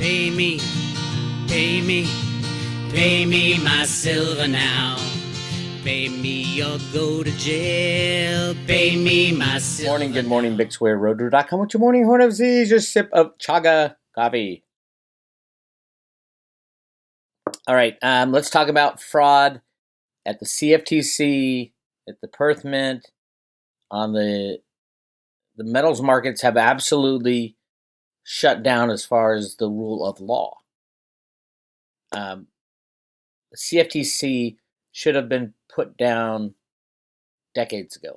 Pay me, pay me, pay me my silver now. Pay me or go to jail. Pay me my silver. Good morning, Bix Weir, Roadrunner.com. With your morning horn of Z's, your sip of chaga coffee. All right, let's talk about fraud at the CFTC, at the Perth Mint, on the metals markets have absolutely shut down as far as the rule of law. The CFTC should have been put down decades ago.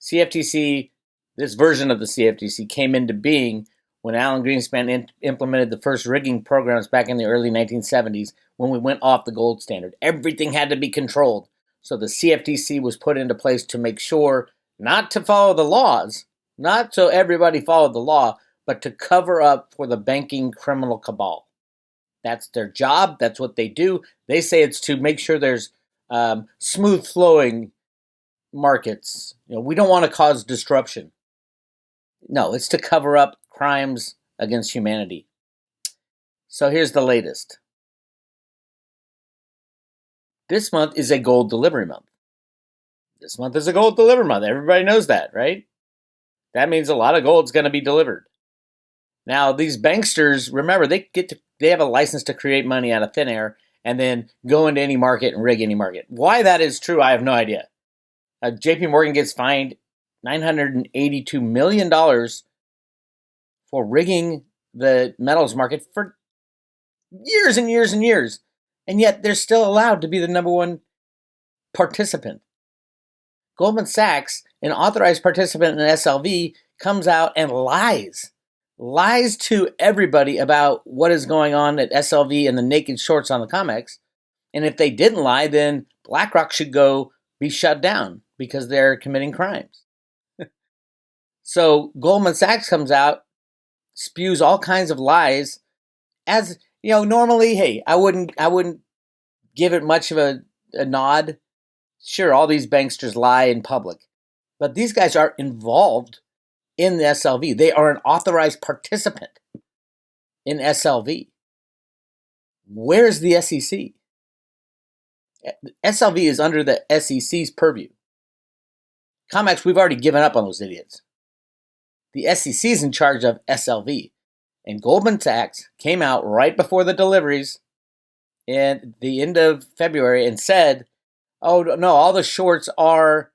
CFTC, this version of the CFTC came into being when Alan Greenspan implemented the first rigging programs back in the early 1970s when we went off the gold standard. Everything had to be controlled. So the CFTC was put into place to make sure not to follow the laws, not so everybody followed the law, but to cover up for the banking criminal cabal. That's their job. That's what they do. They say it's to make sure there's smooth flowing markets. We don't want to cause disruption. No, it's to cover up crimes against humanity. So here's the latest. This month is a gold delivery month. Everybody knows that, right? That means a lot of gold's going to be delivered. Now, these banksters, remember, they have a license to create money out of thin air and then go into any market and rig any market. Why that is true, I have no idea. JP Morgan gets fined $982 million for rigging the metals market for years and years and years. And yet they're still allowed to be the number one participant. Goldman Sachs, an authorized participant in SLV, comes out and lies to everybody about what is going on at SLV and the naked shorts on the COMEX. And if they didn't lie, then BlackRock should go be shut down because they're committing crimes. So Goldman Sachs comes out, spews all kinds of lies. As normally, hey, I wouldn't give it much of a nod. Sure, all these banksters lie in public, but these guys are involved in the SLV. They are an authorized participant in SLV. Where's the SEC? SLV is under the SEC's purview. COMEX, we've already given up on those idiots. The SEC is in charge of SLV. And Goldman Sachs came out right before the deliveries in the end of February and said, oh, no, all the shorts are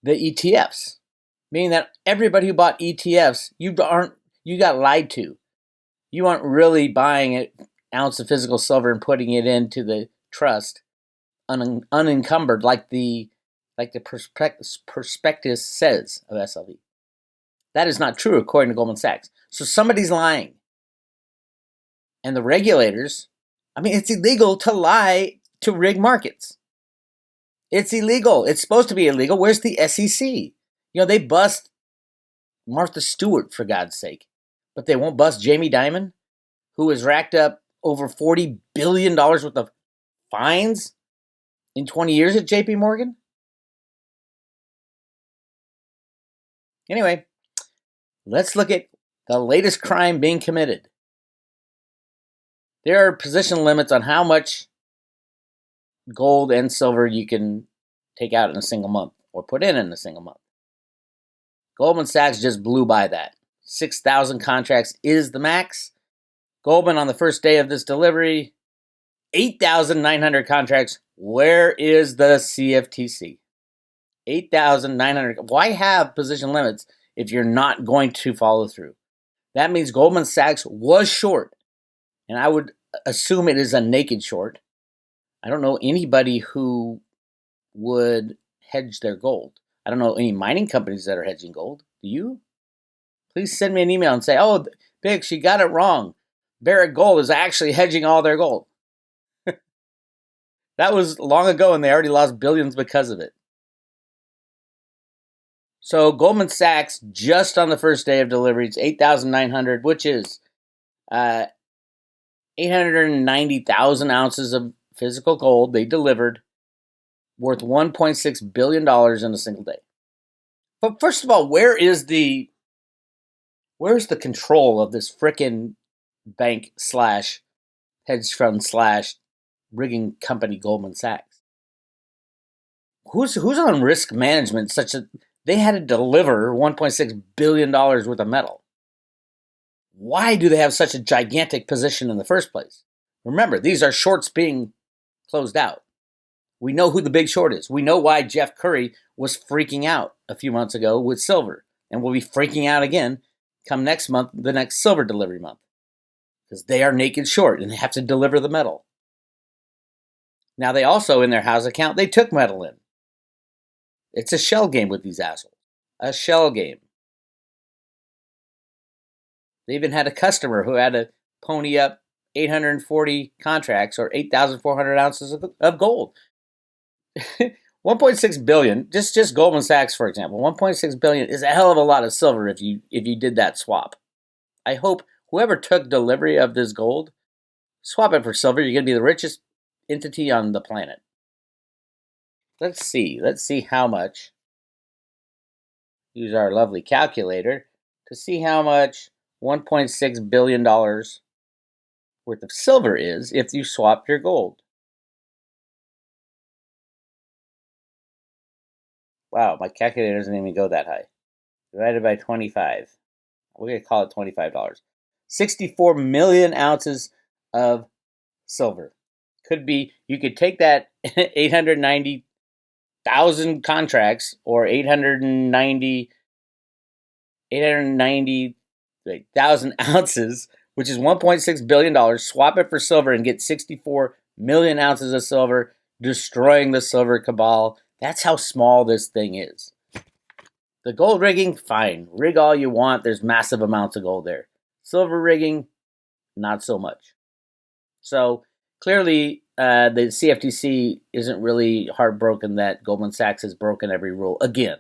the ETFs. Meaning that everybody who bought ETFs, you got lied to. You aren't really buying an ounce of physical silver and putting it into the trust unencumbered like the prospectus says of SLV. That is not true according to Goldman Sachs. So somebody's lying. And the regulators, it's illegal to lie to rig markets. It's illegal. It's supposed to be illegal. Where's the SEC? They bust Martha Stewart, for God's sake. But they won't bust Jamie Dimon, who has racked up over $40 billion worth of fines in 20 years at JP Morgan. Anyway, let's look at the latest crime being committed. There are position limits on how much gold and silver you can take out in a single month or put in a single month. Goldman Sachs just blew by that. 6,000 contracts is the max. Goldman on the first day of this delivery, 8,900 contracts. Where is the CFTC? 8,900. Why have position limits if you're not going to follow through? That means Goldman Sachs was short. And I would assume it is a naked short. I don't know anybody who would hedge their gold. I don't know any mining companies that are hedging gold. Do you? Please send me an email and say, oh, Bix, you got it wrong. Barrick Gold is actually hedging all their gold. That was long ago and they already lost billions because of it. So Goldman Sachs, just on the first day of deliveries, 8,900, which is 890,000 ounces of physical gold they delivered, worth $1.6 billion in a single day. But first of all, where's the control of this frickin' bank slash hedge fund slash rigging company Goldman Sachs. Who's on risk management such that they had to deliver $1.6 billion worth of metal? Why do they have such a gigantic position in the first place? Remember, these are shorts being closed out. We know who the big short is. We know why Jeff Curry was freaking out a few months ago with silver and will be freaking out again come next month, the next silver delivery month, because they are naked short and they have to deliver the metal. Now, they also, in their house account, they took metal in. It's a shell game with these assholes. A shell game. They even had a customer who had to pony up 840 contracts or 8,400 ounces of gold. 1.6 billion, just Goldman Sachs, for example, 1.6 billion is a hell of a lot of silver if you did that swap. I hope whoever took delivery of this gold, swap it for silver. You're going to be the richest entity on the planet. Let's see how much. Use our lovely calculator to see how much $1.6 billion worth of silver is if you swap your gold. Wow, my calculator doesn't even go that high. Divided by 25. We're going to call it $25. 64 million ounces of silver. Could be, you could take that 890,000 contracts or 890,000 ounces, which is $1.6 billion, swap it for silver and get 64 million ounces of silver, destroying the silver cabal. That's how small this thing is. The gold rigging, fine. Rig all you want. There's massive amounts of gold there. Silver rigging, not so much. So clearly, the CFTC isn't really heartbroken that Goldman Sachs has broken every rule again.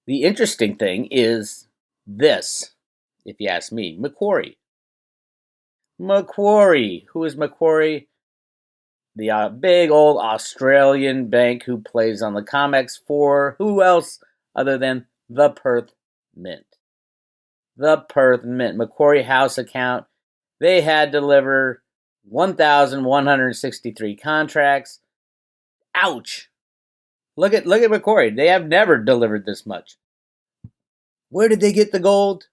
The interesting thing is this, if you ask me, Macquarie. Macquarie. Who is Macquarie? The big old Australian bank who plays on the COMEX for who else other than the Perth Mint. The Perth Mint. Macquarie House account. They had deliver 1,163 contracts. Ouch. Look at Macquarie. They have never delivered this much. Where did they get the gold?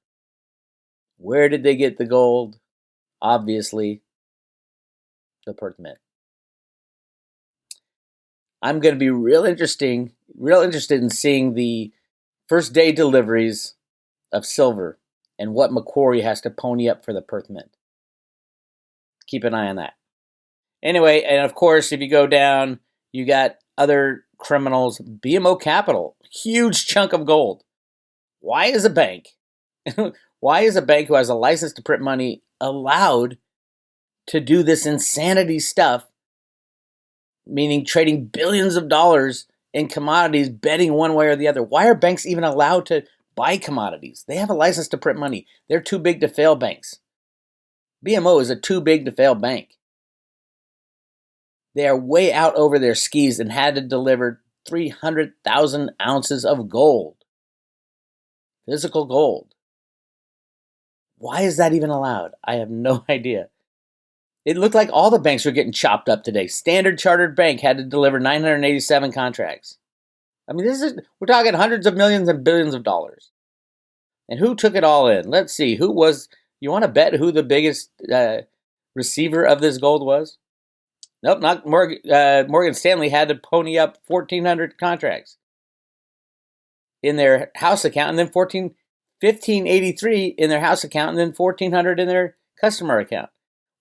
Where did they get the gold? Obviously, the Perth Mint. I'm going to be real interested in seeing the first day deliveries of silver and what Macquarie has to pony up for the Perth Mint. Keep an eye on that. Anyway, and of course, if you go down, you got other criminals. BMO Capital, huge chunk of gold. Why is a bank who has a license to print money allowed to do this insanity stuff? Meaning trading billions of dollars in commodities, betting one way or the other. Why are banks even allowed to buy commodities? They have a license to print money. They're too big to fail banks. BMO is a too big to fail bank. They are way out over their skis and had to deliver 300,000 ounces of gold. Physical gold. Why is that even allowed? I have no idea. It looked like all the banks were getting chopped up today. Standard Chartered Bank had to deliver 987 contracts. I mean, we're talking hundreds of millions and billions of dollars. And who took it all in? Let's see. You want to bet who the biggest receiver of this gold was? Nope, not Morgan Stanley had to pony up 1,400 contracts in their house account, and then 1,583 in their house account, and then 1,400 in their customer account.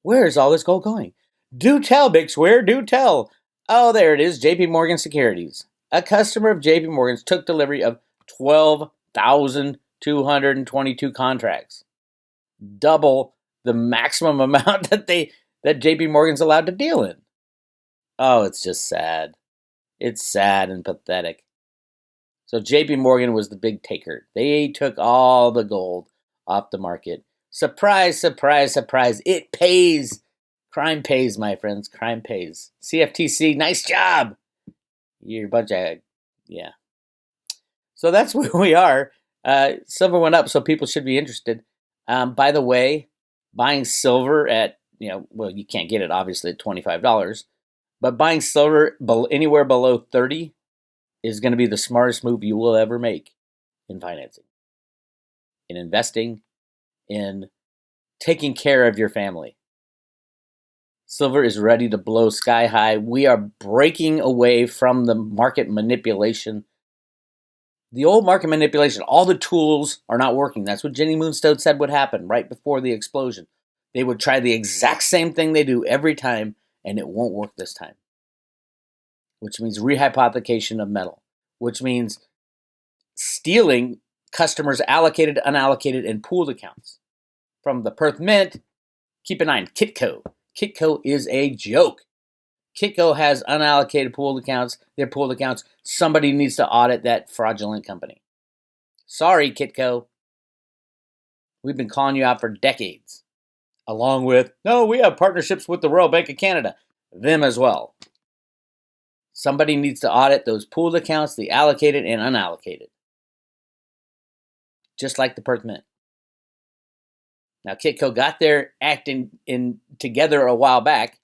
Where is all this gold going? Do tell, Bix Weir, do tell. Oh, there it is, JP Morgan Securities. A customer of JP Morgan's took delivery of 12,222 contracts. Double the maximum amount that JP Morgan's allowed to deal in. Oh, it's just sad. It's sad and pathetic. So JP Morgan was the big taker. They took all the gold off the market. Surprise, surprise, surprise. It pays. Crime pays, my friends. Crime pays. CFTC, nice job. You're a bunch of, yeah. So that's where we are. Silver went up, so people should be interested. By the way, buying silver at, well, you can't get it obviously at $25, but buying silver anywhere below 30 is going to be the smartest move you will ever make in financing, in investing, in taking care of your family. Silver is ready to blow sky high. We are breaking away from the market manipulation. The old market manipulation, all the tools are not working. That's what Jenny Moonstone said would happen right before the explosion. They would try the exact same thing they do every time, and it won't work this time. Which means rehypothecation of metal, which means stealing customers' allocated, unallocated, and pooled accounts. From the Perth Mint, keep in mind, Kitco. Kitco is a joke. Kitco has unallocated pooled accounts. Their pooled accounts. Somebody needs to audit that fraudulent company. Sorry, Kitco. We've been calling you out for decades. Along with, no, we have partnerships with the Royal Bank of Canada. Them as well. Somebody needs to audit those pooled accounts, the allocated and unallocated. Just like the Perth Mint. Now, Kitco got their acting in together a while back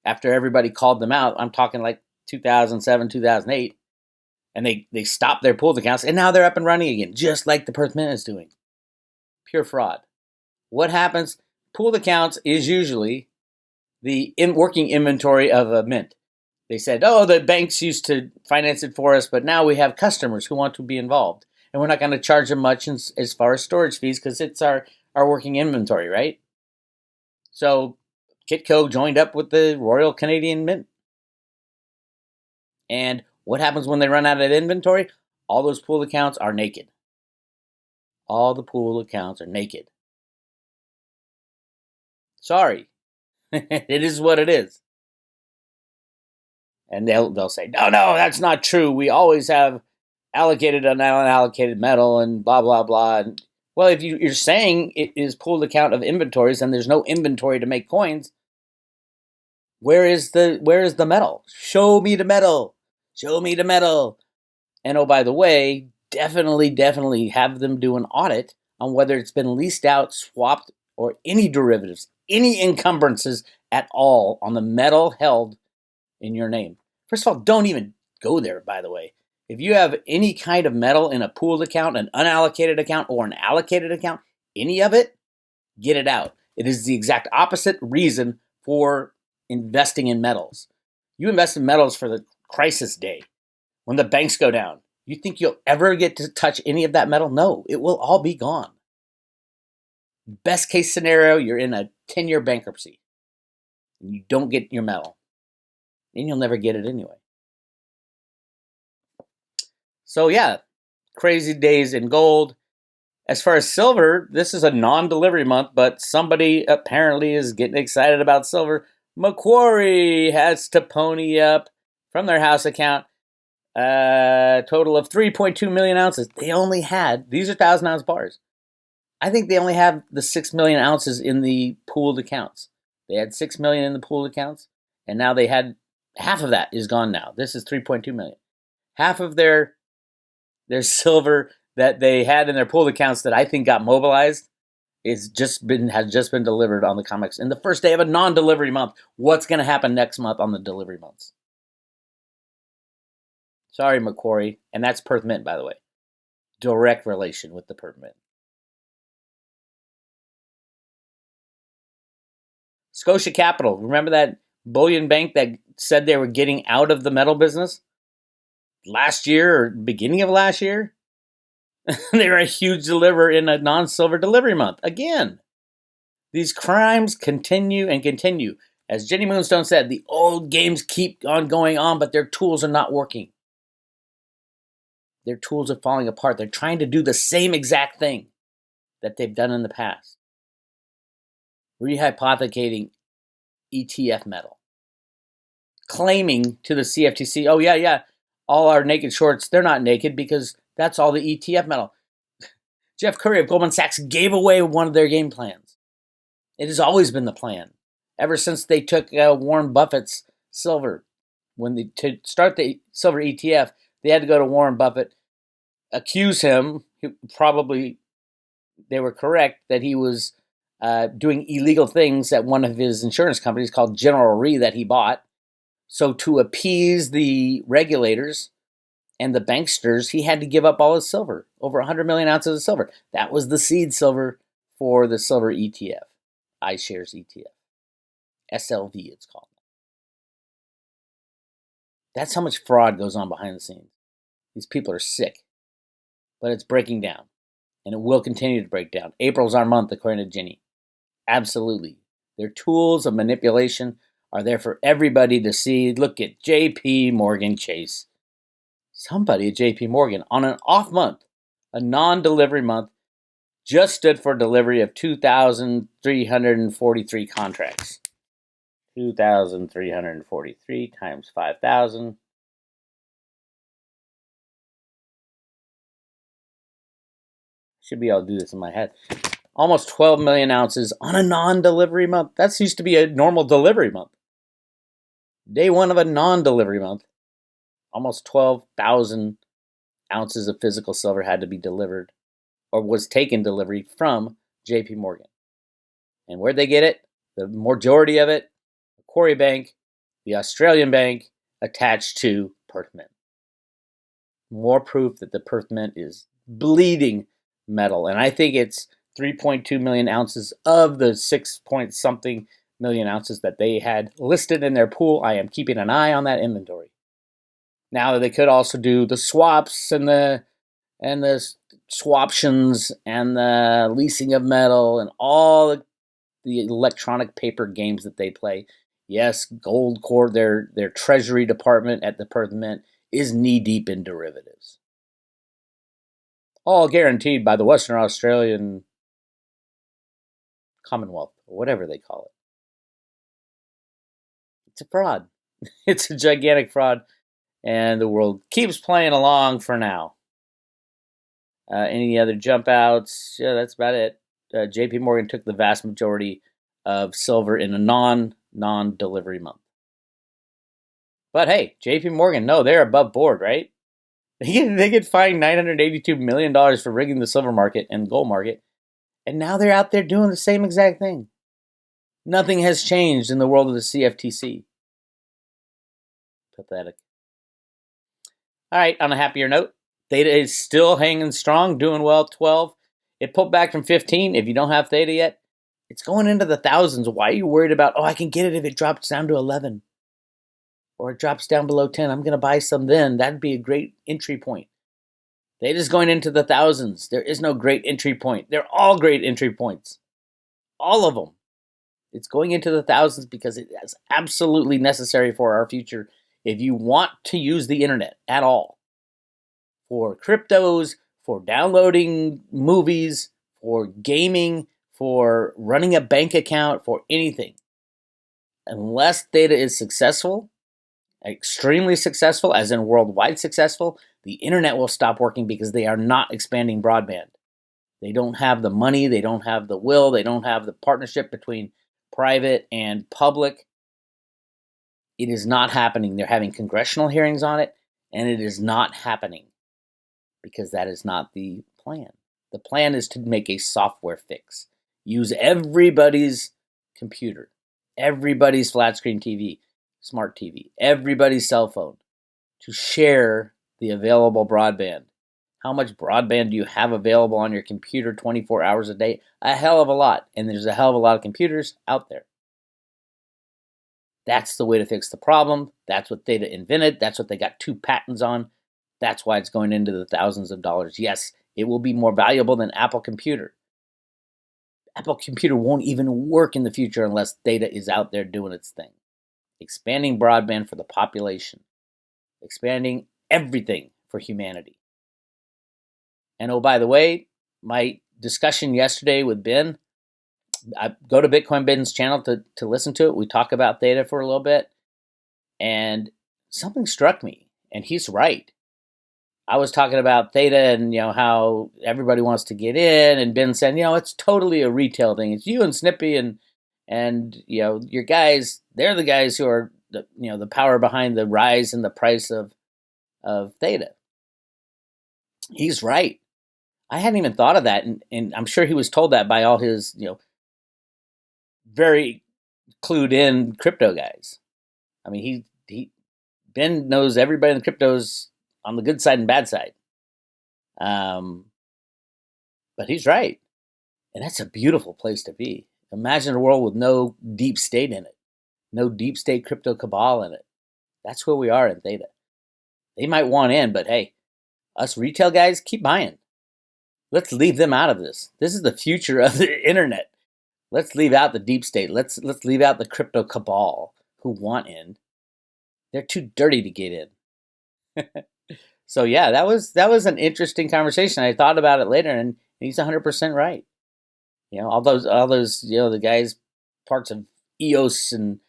after everybody called them out. I'm talking like 2007, 2008. And they stopped their pooled accounts, and now they're up and running again, just like the Perth Mint is doing. Pure fraud. What happens? Pooled accounts is usually the working inventory of a mint. They said, oh, the banks used to finance it for us, but now we have customers who want to be involved. And we're not going to charge them much as far as storage fees because it's our working inventory, right? So Kitco joined up with the Royal Canadian Mint. And what happens when they run out of inventory? All those pool accounts are naked. All the pool accounts are naked. Sorry. It is what it is. And they'll say, no, that's not true. We always have allocated and unallocated metal and blah, blah, blah. And, well, if you're saying it is pooled account of inventories and there's no inventory to make coins, where is the metal? Show me the metal. Show me the metal. And oh, by the way, definitely have them do an audit on whether it's been leased out, swapped, or any derivatives, any encumbrances at all on the metal held in your name. First of all, don't even go there, by the way. If you have any kind of metal in a pooled account, an unallocated account, or an allocated account, any of it, get it out. It is the exact opposite reason for investing in metals. You invest in metals for the crisis day, when the banks go down. You think you'll ever get to touch any of that metal? No, it will all be gone. Best case scenario, you're in a 10-year bankruptcy and you don't get your metal. And you'll never get it anyway. So yeah, crazy days in gold. As far as silver, this is a non-delivery month, but somebody apparently is getting excited about silver. Macquarie has to pony up from their house account a total of 3.2 million ounces. They only had, these are 1,000-ounce bars. I think they only have the 6 million ounces in the pooled accounts. They had 6 million in the pooled accounts, and now they had half of that is gone now. This is 3.2 million. Half of their silver that they had in their pooled accounts that I think got mobilized has just been delivered on the COMEX in the first day of a non-delivery month. What's going to happen next month on the delivery months? Sorry, Macquarie. And that's Perth Mint, by the way. Direct relation with the Perth Mint. Scotia Capital. Remember that bullion bank that said they were getting out of the metal business last year or beginning of last year? They were a huge deliverer in a non-silver delivery month. Again, these crimes continue and continue. As Jenny Moonstone said, the old games keep on going on, but their tools are not working. Their tools are falling apart. They're trying to do the same exact thing that they've done in the past. Rehypothecating ETF metal. Claiming to the CFTC, oh yeah, all our naked shorts, they're not naked because that's all the ETF metal. Jeff Curry of Goldman Sachs gave away one of their game plans. It has always been the plan. Ever since they took Warren Buffett's silver. To start the silver ETF, they had to go to Warren Buffett, accuse him, probably they were correct that he was doing illegal things at one of his insurance companies called General Re that he bought. So to appease the regulators and the banksters, he had to give up all his silver, over 100 million ounces of silver. That was the seed silver for the silver ETF, iShares ETF. SLV, it's called. That's how much fraud goes on behind the scenes. These people are sick, but it's breaking down, and it will continue to break down. April's our month, according to Ginny. Absolutely. Their tools of manipulation are there for everybody to see. Look at JP Morgan Chase. Somebody at JP Morgan on an off month, a non-delivery month, just stood for delivery of 2,343 contracts. 2,343 times 5,000. Should be able to do this in my head. Almost 12 million ounces on a non-delivery month. That used to be a normal delivery month. Day one of a non-delivery month, almost 12,000 ounces of physical silver had to be delivered or was taken delivery from JP Morgan. And where'd they get it? The majority of it, Macquarie Bank, the Australian bank, attached to Perth Mint. More proof that the Perth Mint is bleeding metal. And I think it's 3.2 million ounces of the 6 point something million ounces that they had listed in their pool. I am keeping an eye on that inventory. Now they could also do the swaps and the swaptions and the leasing of metal and all the electronic paper games that they play. Yes, Goldcorp, their treasury department at the Perth Mint, is knee-deep in derivatives. All guaranteed by the Western Australian Commonwealth, or whatever they call it. It's a fraud. It's a gigantic fraud, and the world keeps playing along for now. Any other jump outs? Yeah, that's about it. JP Morgan took the vast majority of silver in a non-delivery month. But hey, JP Morgan, no, they're above board, right? They get fined $982 million for rigging the silver market and gold market, and now they're out there doing the same exact thing. Nothing has changed in the world of the CFTC. Pathetic. All right, on a happier note, Theta is still hanging strong, doing well, 12. It pulled back from 15. If you don't have Theta yet, it's going into the thousands. Why are you worried about, I can get it if it drops down to 11? Or it drops down below 10. I'm going to buy some then. That'd be a great entry point. Theta's going into the thousands. There is no great entry point. They're all great entry points. All of them. It's going into the thousands because it is absolutely necessary for our future if you want to use the internet at all. For cryptos, for downloading movies, for gaming, for running a bank account, for anything. Unless Theta is successful, extremely successful, as in worldwide successful, the internet will stop working because they are not expanding broadband. They don't have the money, they don't have the will, they don't have the partnership between private and public. It is not happening. They're having congressional hearings on it, and it is not happening because that is not the plan. The plan is to make a software fix. Use everybody's computer, everybody's flat screen TV, smart TV, everybody's cell phone to share the available broadband. How much broadband do you have available on your computer 24 hours a day? A hell of a lot. And there's a hell of a lot of computers out there. That's the way to fix the problem. That's what Theta invented. That's what they got 2 patents on. That's why it's going into the thousands of dollars. Yes, it will be more valuable than Apple Computer. Apple Computer won't even work in the future unless Theta is out there doing its thing. Expanding broadband for the population. Expanding everything for humanity. And oh, by the way, my discussion yesterday with Ben, I go to Bitcoin Ben's channel to listen to it. We talk about Theta for a little bit, and something struck me, and he's right. I was talking about Theta and how everybody wants to get in, and Ben said, it's totally a retail thing. It's you and Snippy and your guys. They're the guys who are the power behind the rise in the price of Theta. He's right. I hadn't even thought of that, and I'm sure he was told that by all his, very clued in crypto guys. I mean, he Ben knows everybody in the cryptos on the good side and bad side. Um, but he's right, and that's a beautiful place to be. Imagine a world with no deep state in it, no deep state crypto cabal in it. That's where we are in Theta. They might want in, but hey, us retail guys, keep buying. Let's leave them out of this. This is the future of the internet. Let's leave out the deep state. Let's leave out the crypto cabal who want in. They're too dirty to get in. So yeah, that was an interesting conversation. I thought about it later, and he's 100% right. All those the guys, parts of EOS and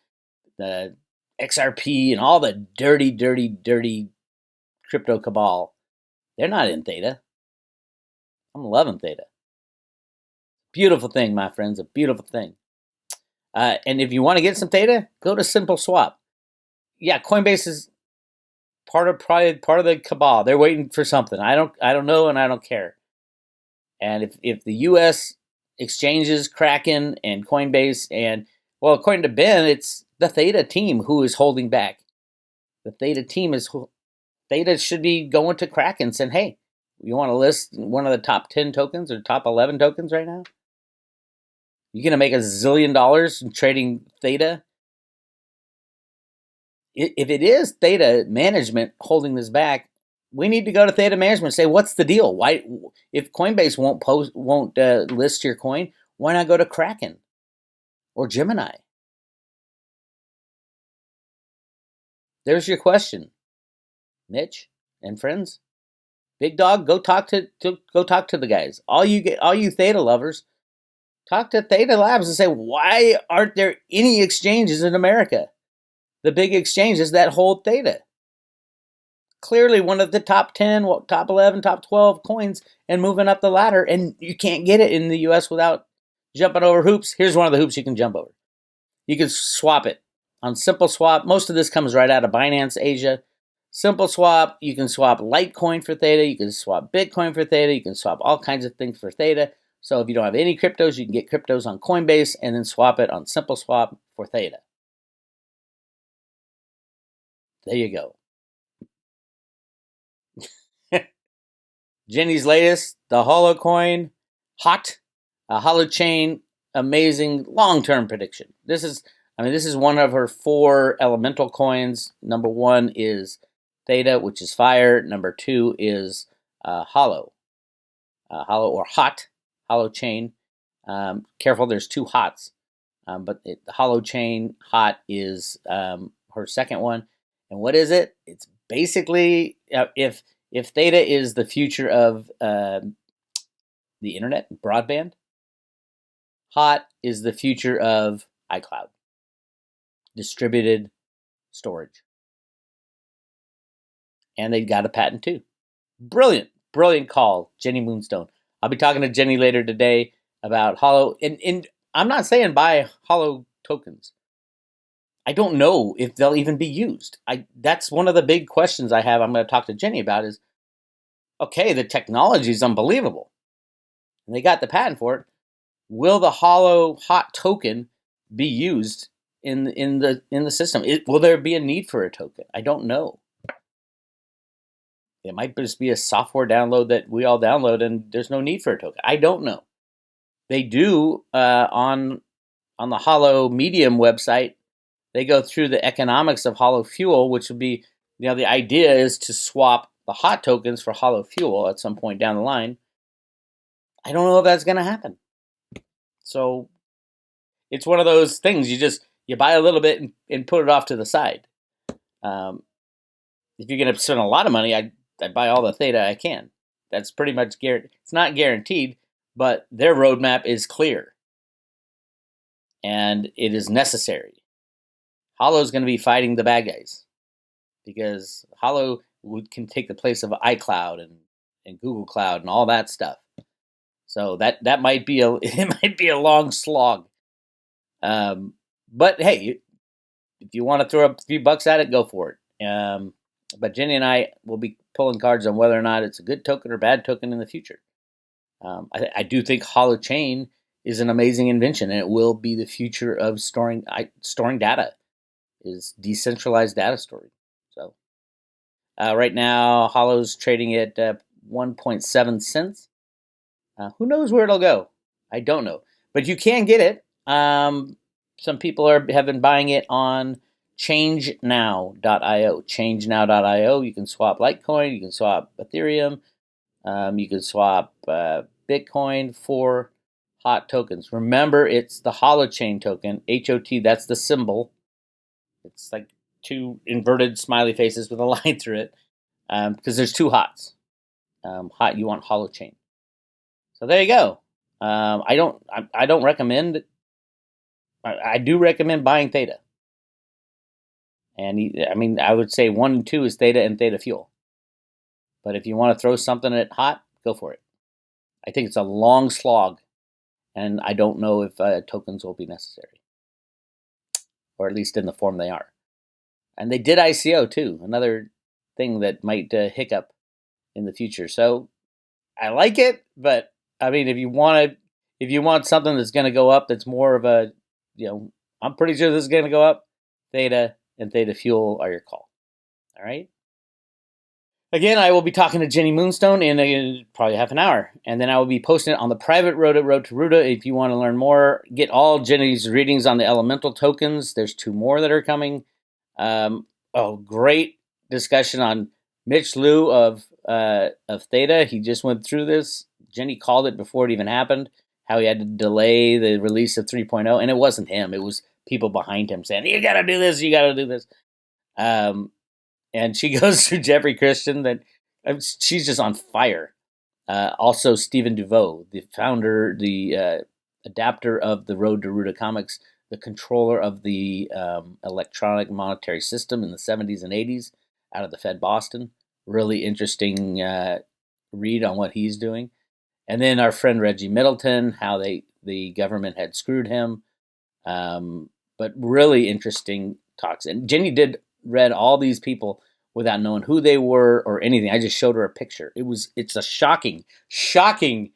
the XRP and all the dirty, dirty, dirty crypto cabal. They're not in Theta. I'm loving Theta. Beautiful thing, my friends, a beautiful thing. And if you want to get some Theta, go to Simple Swap. Yeah, Coinbase is probably part of the cabal. They're waiting for something. I don't know, and I don't care. And if the U.S. exchanges, Kraken and Coinbase, and well, according to Ben, it's the Theta team who is holding back. The Theta team Theta should be going to Kraken saying, "Hey, you want to list one of the top 10 tokens or top 11 tokens right now? You're gonna make $1 zillion trading Theta." If it is Theta management holding this back, we need to go to Theta management and say, what's the deal? Why, if Coinbase won't list your coin, why not go to Kraken or Gemini? There's your question, Mitch and friends. Big dog, go talk to the guys. All you Theta lovers, talk to Theta Labs and say, why aren't there any exchanges in America? The big exchanges that hold Theta. Clearly one of the top 10, top 11, top 12 coins and moving up the ladder, and you can't get it in the US without jumping over hoops. Here's one of the hoops you can jump over. You can swap it on Simple Swap. Most of this comes right out of Binance Asia. Simple Swap, you can swap Litecoin for Theta, you can swap Bitcoin for Theta, you can swap all kinds of things for Theta. So if you don't have any cryptos, you can get cryptos on Coinbase and then swap it on Simple Swap for Theta. There you go. Jenny's latest, the Holo coin, hot, Holo chain, amazing long-term prediction. This is one of her 4 elemental coins. Number 1 is Theta, which is fire. Number 2 is Holo, Holo or hot, Holo chain. Careful, there's 2 hots, but the Holo chain hot is her second one. And what is it? It's basically if Theta is the future of the internet, broadband, hot is the future of iCloud, distributed storage. And they got a patent too. Brilliant call, Jenny Moonstone. I'll be talking to Jenny later today about Holo. And I'm not saying buy Holo tokens. I don't know if they'll even be used. That's one of the big questions I have. I'm going to talk to Jenny about is, okay, the technology is unbelievable, and they got the patent for it. Will the Holo hot token be used in the system? Will there be a need for a token? I don't know. It might just be a software download that we all download, and there's no need for a token. I don't know. They do on the Holo Medium website. They go through the economics of Holo Fuel, which would be, the idea is to swap the hot tokens for Holo Fuel at some point down the line. I don't know if that's going to happen. So it's one of those things you buy a little bit and put it off to the side. If you're going to spend a lot of money, I buy all the Theta I can. That's pretty much guaranteed. It's not guaranteed, but their roadmap is clear. And it is necessary. Holo is going to be fighting the bad guys because Holo can take the place of iCloud and Google Cloud and all that stuff. So that might be a long slog. But hey, if you want to throw a few bucks at it, go for it. But Jenny and I will be pulling cards on whether or not it's a good token or bad token in the future. I do think holochain is an amazing invention, and it will be the future of storing data. Is decentralized data storage. So right now, Holo's trading at 1.7 cents. Who knows where it'll go? I don't know, but you can get it. Some people have been buying it on ChangeNow.io. ChangeNow.io. You can swap Litecoin. You can swap Ethereum. You can swap Bitcoin for hot tokens. Remember, it's the holochain token. HOT. That's the symbol. It's like two inverted smiley faces with a line through it, because there's two hots. Hot, you want holochain. So there you go. I don't recommend. I do recommend buying Theta. And I mean, I would say 1 and 2 is Theta and Theta Fuel. But if you want to throw something at hot, go for it. I think it's a long slog, and I don't know if tokens will be necessary, or at least in the form they are. And they did ICO too, another thing that might hiccup in the future. So I like it, but I mean, if you want something that's going to go up, that's more of a, I'm pretty sure this is going to go up. Theta and Theta Fuel are your call. All right. Again, I will be talking to Jenny Moonstone in probably half an hour, and then I will be posting it on the private road at Road to Ruta. If you want to learn more, get all Jenny's readings on the elemental tokens. There's 2 more that are coming. Great discussion on Mitch Liu of Theta. He just went through this. Jenny called it before it even happened, how he had to delay the release of 3.0, and it wasn't him. It was people behind him saying, you got to do this, you got to do this. And she goes through Jeffrey Christian. That she's just on fire. Also, Stephen DeVoe, the founder, the adapter of the Road to Ruta comics, the controller of the electronic monetary system in the 70s and 80s out of the Fed Boston. Really interesting read on what he's doing. And then our friend Reggie Middleton, how the government had screwed him. But really interesting talks. And Jenny read all these people without knowing who they were or anything. I just showed her a picture. It's a shockingly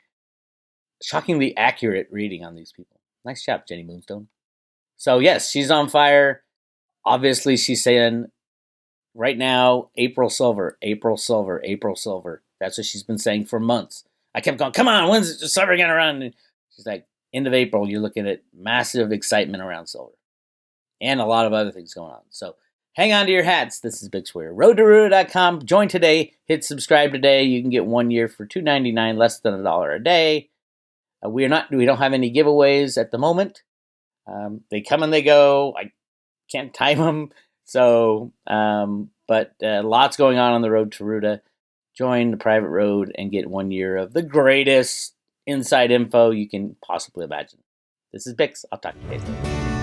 accurate reading on these people. Nice job, Jenny Moonstone. So yes, she's on fire. Obviously, she's saying right now, April silver, April silver, April silver. That's what she's been saying for months. I kept going, come on, when's the silver going to run? And she's like, end of April, you're looking at massive excitement around silver. And a lot of other things going on. So hang on to your hats. This is Bix Weir. RoadToRuta.com. Join today. Hit subscribe today. You can get 1 year for $2.99, less than $1 a day. We don't have any giveaways at the moment. They come and they go. I can't time them. So, but lots going on the Road to Ruta. Join the private road and get 1 year of the greatest inside info you can possibly imagine. This is Bix. I'll talk to you later.